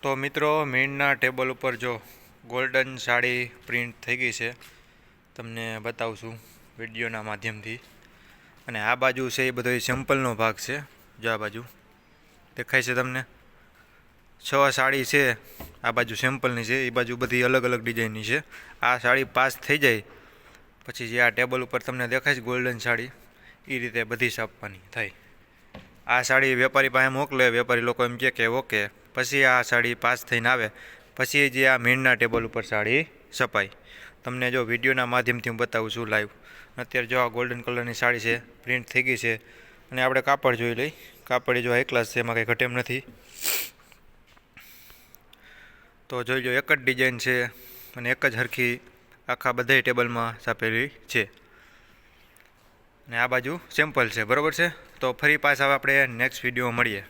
તો મિત્રો મીણના ટેબલ ઉપર જો ગોલ્ડન સાડી પ્રિન્ટ થઈ ગઈ છે, તમને બતાવું છું વિડીયોના માધ્યમથી. અને આ બાજુ છે એ બધો સેમ્પલનો ભાગ છે. જો આ બાજુ દેખાય છે તમને, 6 સાડી છે. આ બાજુ સેમ્પલની છે, એ બાજુ બધી અલગ અલગ ડિઝાઇનની છે. આ સાડી પાસ થઈ જાય પછી જે આ ટેબલ ઉપર તમને દેખાય છે ગોલ્ડન સાડી, એ રીતે બધી છાપવાની થાય. આ સાડી વેપારી પાસે મોકલે, વેપારી લોકો એમ કહે કે ઓકે, પછી આ સાડી પાસ થઈને આવે પછી જે આ મીણના ટેબલ ઉપર સાડી છપાય. તમને જો વિડીયોના માધ્યમથી હું બતાવું છું લાઈવ. અત્યારે જો આ ગોલ્ડન કલરની સાડી છે, પ્રિન્ટ થઈ ગઈ છે. અને આપણે કાપડ જોઈ લઈ. કાપડ જો હાઈ ક્લાસ છે, એમાં કંઈ ઘટે એમ નથી. તો જોઈ લો, એક જ ડિઝાઇન છે અને એક જ હરખી આખા બધા ટેબલમાં છાપેલી છે. અને આ બાજુ સેમ્પલ છે, બરાબર છે. તો ફરી પાછા આપણે નેક્સ્ટ વિડીયોમાં મળીએ.